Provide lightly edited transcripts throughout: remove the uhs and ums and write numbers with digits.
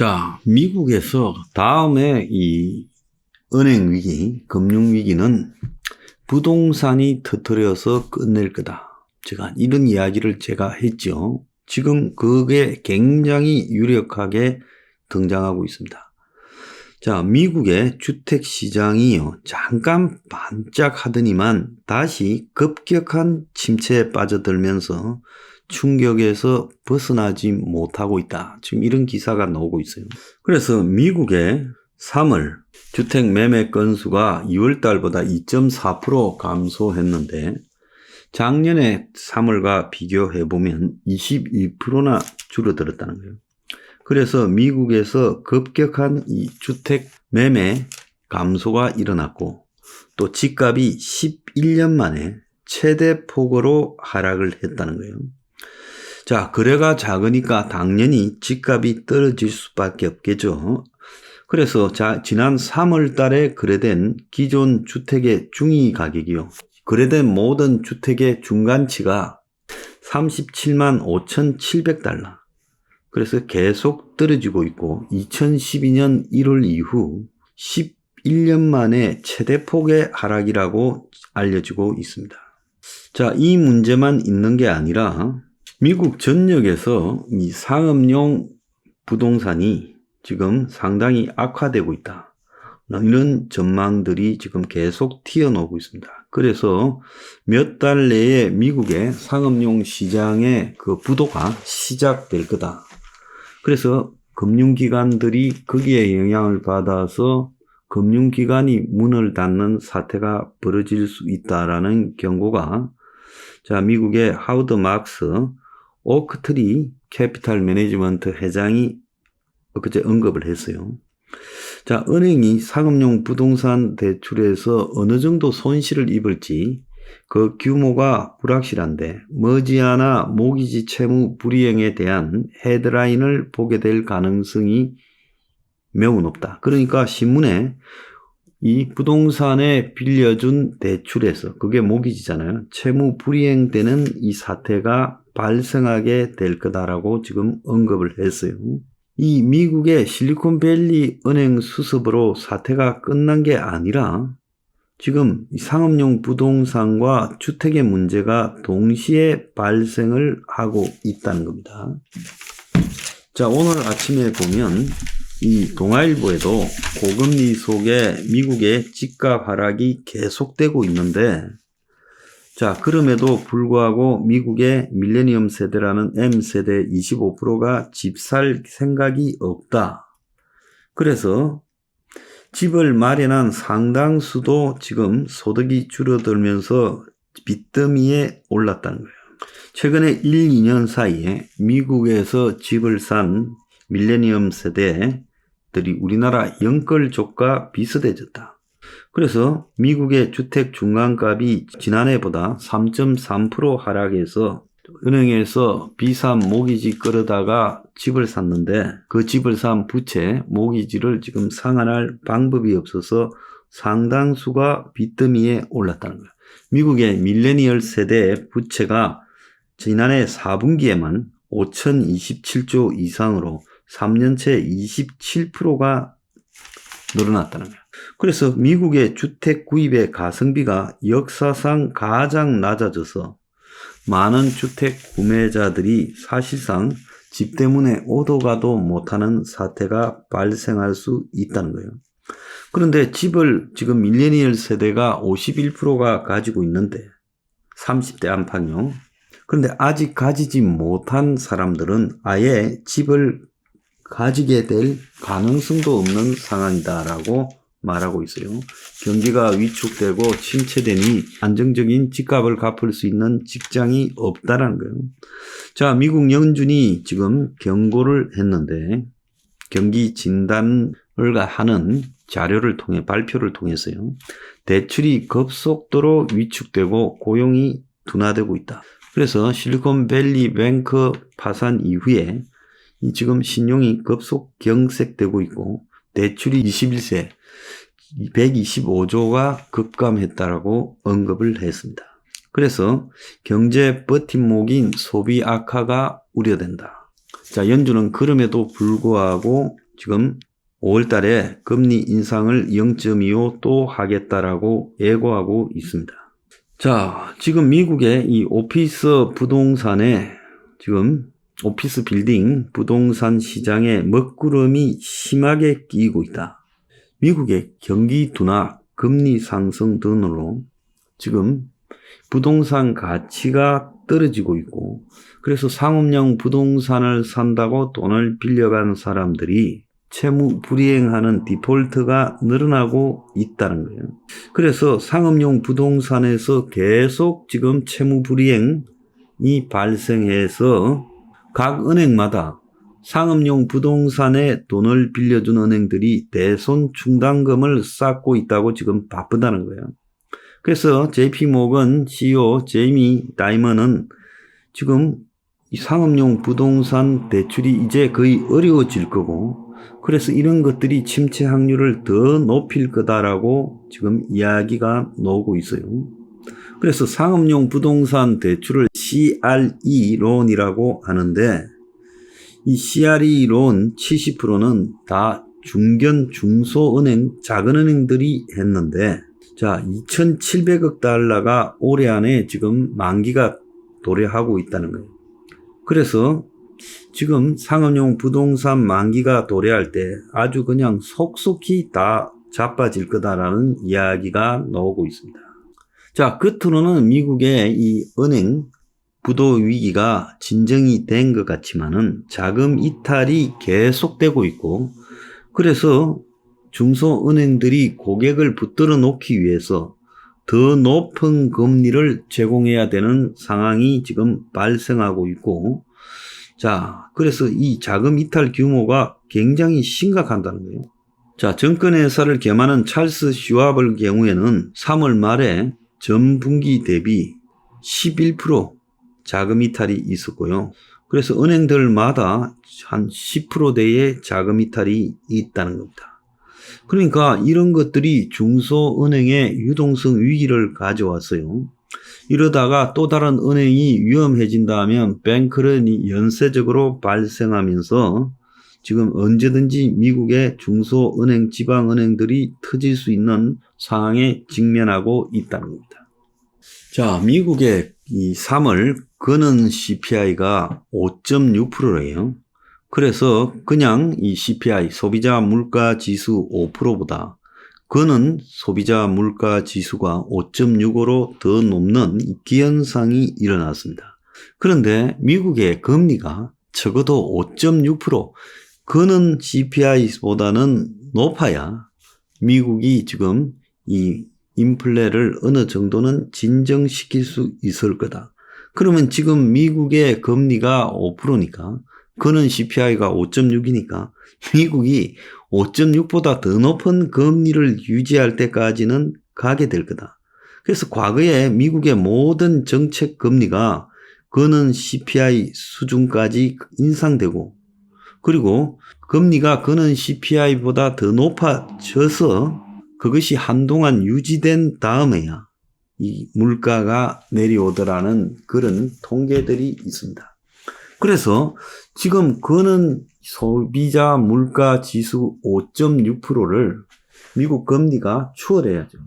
자, 미국에서 다음에 이 은행 위기, 금융 위기는 부동산이 터뜨려서 끝낼 거다. 제가 이런 이야기를 제가 했죠. 지금 그게 굉장히 유력하게 등장하고 있습니다. 자, 미국의 주택 시장이요, 잠깐 반짝하더니만 다시 급격한 침체에 빠져들면서 충격에서 벗어나지 못하고 있다. 지금 이런 기사가 나오고 있어요. 그래서 미국의 3월 주택 매매 건수가 2월 달보다 2.4% 감소했는데 작년에 3월과 비교해보면 22%나 줄어들었다는 거예요. 그래서 미국에서 급격한 이 주택 매매 감소가 일어났고 또 집값이 11년 만에 최대 폭으로 하락을 했다는 거예요. 자, 거래가 작으니까 당연히 집값이 떨어질 수밖에 없겠죠. 그래서 지난 3월 달에 거래된 기존 주택의 중위 가격이요, 거래된 모든 주택의 중간치가 37만 5,700달러. 그래서 계속 떨어지고 있고 2012년 1월 이후 11년 만에 최대폭의 하락이라고 알려지고 있습니다. 자, 이 문제만 있는 게 아니라 미국 전역에서 이 상업용 부동산이 지금 상당히 악화되고 있다. 이런 전망들이 지금 계속 튀어나오고 있습니다. 그래서 몇 달 내에 미국의 상업용 시장의 그 부도가 시작될 거다. 그래서 금융기관들이 거기에 영향을 받아서 금융기관이 문을 닫는 사태가 벌어질 수 있다라는 경고가, 자, 미국의 하워드 막스 오크트리 캐피탈 매니지먼트 회장이 엊그제 언급을 했어요. 자, 은행이 상업용 부동산 대출에서 어느 정도 손실을 입을지 그 규모가 불확실한데 머지않아 모기지 채무 불이행에 대한 헤드라인을 보게 될 가능성이 매우 높다. 그러니까 신문에 이 부동산에 빌려준 대출에서, 그게 모기지잖아요, 채무 불이행되는 이 사태가 발생하게 될 거다라고 지금 언급을 했어요. 이 미국의 실리콘밸리 은행 수습으로 사태가 끝난 게 아니라 지금 상업용 부동산과 주택의 문제가 동시에 발생을 하고 있다는 겁니다. 자, 오늘 아침에 보면 이 동아일보에도 고금리 속에 미국의 집값 하락이 계속되고 있는데, 자, 그럼에도 불구하고 미국의 밀레니엄 세대라는 M세대 25%가 집 살 생각이 없다. 그래서 집을 마련한 상당수도 지금 소득이 줄어들면서 빚더미에 올랐다는 거예요. 최근에 1, 2년 사이에 미국에서 집을 산 밀레니엄 세대들이 우리나라 연끌족과 비슷해졌다. 그래서 미국의 주택 중간값이 지난해보다 3.3% 하락해서 은행에서 비싼 모기지 끌어다가 집을 샀는데 그 집을 산 부채, 모기지를 지금 상환할 방법이 없어서 상당수가 빚더미에 올랐다는 거예요. 미국의 밀레니얼 세대의 부채가 지난해 4분기에만 5,027조 이상으로 3년째 27%가 늘어났다는 거예요. 그래서 미국의 주택 구입의 가성비가 역사상 가장 낮아져서 많은 주택 구매자들이 사실상 집 때문에 오도 가도 못하는 사태가 발생할 수 있다는 거예요. 그런데 집을 지금 밀레니얼 세대가 51%가 가지고 있는데 30대 안팎요. 그런데 아직 가지지 못한 사람들은 아예 집을 가지게 될 가능성도 없는 상황이다라고 말하고 있어요. 경기가 위축되고 침체되니 안정적인 집값을 갚을 수 있는 직장이 없다라는 거예요. 자, 미국 연준이 지금 경고를 했는데 경기 진단을 하는 자료를 통해, 발표를 통해서요, 대출이 급속도로 위축되고 고용이 둔화되고 있다. 그래서 실리콘밸리 뱅크 파산 이후에 지금 신용이 급속 경색되고 있고 대출이 21세 125조가 급감했다라고 언급을 했습니다. 그래서 경제 버팀목인 소비 악화가 우려된다. 자, 연준은 그럼에도 불구하고 지금 5월 달에 금리 인상을 0.25 또 하겠다라고 예고하고 있습니다. 자, 지금 미국의 이 오피스 부동산에 지금 오피스 빌딩 부동산 시장에 먹구름이 심하게 끼이고 있다. 미국의 경기 둔화, 금리 상승 등으로 지금 부동산 가치가 떨어지고 있고, 그래서 상업용 부동산을 산다고 돈을 빌려간 사람들이 채무 불이행하는 디폴트가 늘어나고 있다는 거예요. 그래서 상업용 부동산에서 계속 지금 채무 불이행이 발생해서 각 은행마다 상업용 부동산에 돈을 빌려준 은행들이 대손 충당금을 쌓고 있다고 지금 바쁘다는 거예요. 그래서 JP모건 CEO 제이미 다이먼은 지금 이 상업용 부동산 대출이 이제 거의 어려워질 거고, 그래서 이런 것들이 침체 확률을 더 높일 거다라고 지금 이야기가 나오고 있어요. 그래서 상업용 부동산 대출을 CRE 론이라고 하는데, 이 CRE 론 70%는 다 중견, 중소은행, 작은은행들이 했는데, 자, 2,700억 달러가 올해 안에 지금 만기가 도래하고 있다는 거예요. 그래서 지금 상업용 부동산 만기가 도래할 때 아주 그냥 속속히 다 자빠질 거다라는 이야기가 나오고 있습니다. 자, 겉으로는 미국의 이 은행 부도 위기가 진정이 된 것 같지만은 자금 이탈이 계속되고 있고, 그래서 중소은행들이 고객을 붙들어 놓기 위해서 더 높은 금리를 제공해야 되는 상황이 지금 발생하고 있고, 자, 그래서 이 자금 이탈 규모가 굉장히 심각하다는 거예요. 자, 증권회사를 겸하는 찰스 슈왑의 경우에는 3월 말에 전 분기 대비 11% 자금 이탈이 있었고요. 그래서 은행들마다 한 10%대의 자금 이탈이 있다는 겁니다. 그러니까 이런 것들이 중소은행의 유동성 위기를 가져왔어요. 이러다가 또 다른 은행이 위험해진다 하면 뱅크런이 연쇄적으로 발생하면서 지금 언제든지 미국의 중소은행, 지방은행들이 터질 수 있는 상황에 직면하고 있다는 겁니다. 자, 미국의 이 3월 근원 CPI가 5.6%예요. 그래서 그냥 이 CPI, 소비자 물가 지수 5%보다 그는 소비자 물가 지수가 5.65로 더 높는 기현상이 일어났습니다. 그런데 미국의 금리가 적어도 5.6%, 그는 CPI보다는 높아야 미국이 지금 이 인플레를 어느 정도는 진정시킬 수 있을 거다. 그러면 지금 미국의 금리가 5%니까 그는 CPI가 5.6이니까 미국이 5.6보다 더 높은 금리를 유지할 때까지는 가게 될 거다. 그래서 과거에 미국의 모든 정책 금리가 그는 CPI 수준까지 인상되고, 그리고 금리가 그는 CPI보다 더 높아져서 그것이 한동안 유지된 다음에야 이 물가가 내려오더라는 그런 통계들이 있습니다. 그래서 지금 그는 소비자 물가 지수 5.6%를 미국 금리가 추월해야죠.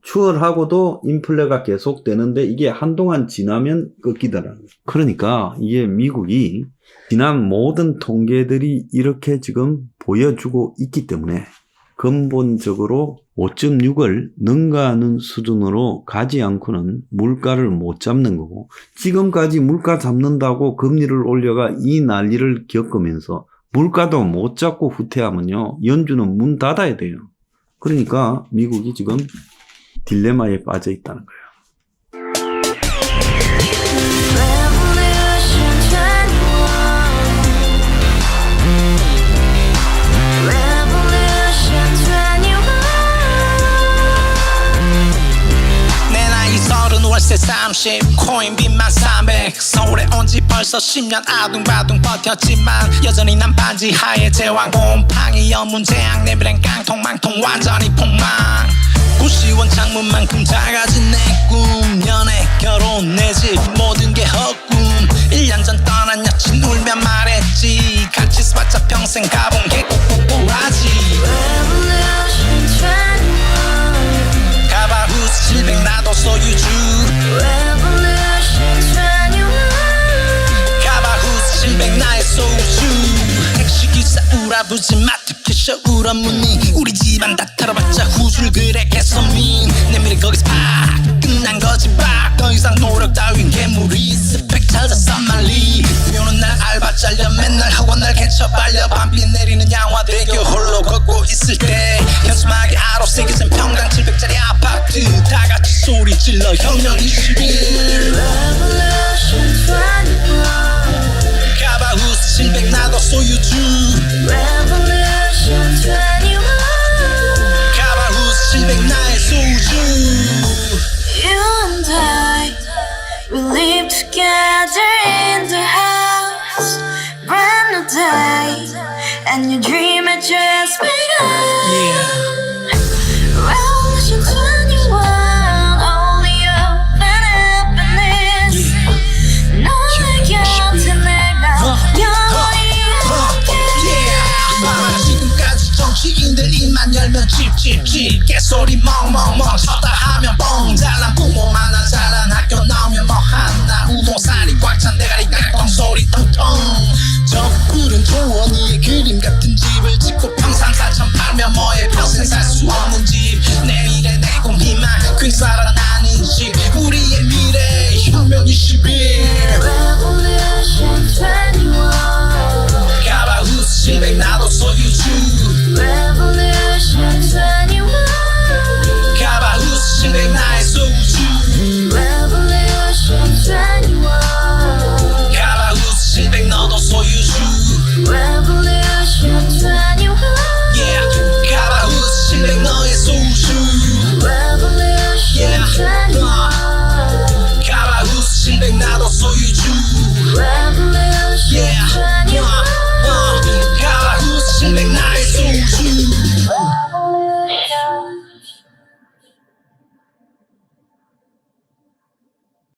추월하고도 인플레가 계속되는데 이게 한동안 지나면 꺾이더라고요. 그러니까 이게 미국이 지난 모든 통계들이 이렇게 지금 보여주고 있기 때문에 근본적으로 5.6을 능가하는 수준으로 가지 않고는 물가를 못 잡는 거고, 지금까지 물가 잡는다고 금리를 올려가 이 난리를 겪으면서 물가도 못 잡고 후퇴하면요, 연준은 문 닫아야 돼요. 그러니까 미국이 지금 딜레마에 빠져 있다는 거예요. 월세 30 코인 빚만 300 서울에 온 지 벌써 10년 아둥바둥 버텼지만 여전히 난 반지 하에 제왕 곰팡이 연문제약 내비랭 깡통망통 완전히 폭망 90원 창문만큼 작아진 내 꿈 연애 결혼 내 집 모든 게 헛꿈 1년 전 떠난 여친 울며 말했지 같이 살자 평생 가본 게 꼭꼭꼭 알아두지 마 특히 쇼울 업무니 우리 집안 다 털어봤자 후줄 그래 개선민 내 미래 거기서 팍 끝난 거지 팍더 이상 노력 따윈 괴물이 스펙 찾아서 말리 비오는 날 알바 잘려 맨날 학원 날 개쳐 빨려 밤비 내리는 양화대교 홀로 걷고 있을 때 현수막에 아로 새겨진 평당 700짜리 아파트 다 같이 소리 질러 혁명 21 가바우스 700 나도 소유주 Revolution 21 가바우스 700 나의 소유주 You and I, we live together in the house. Brand new day, and your dream had just begun. Revolution 21, only open happiness. 너의 곁에 내가 영원히 함께. 지금까지 정치인들 입만 열면 찝찝찝 개소리 멍멍멍 쳤다 하면 뻥 잘난 부모 만나 잘난 학교 나오면 뭐 하나 우동살이 꽉 찬 대가리 깡통 소리 텅텅 저 푸른 조원이의 그림 같은 집을 짓고 평상사천 팔면 뭐해 평생 살 수 없는 집 내일의 내 꿈 희망 그 사람 아닌 집 우리의 미래 혁명 21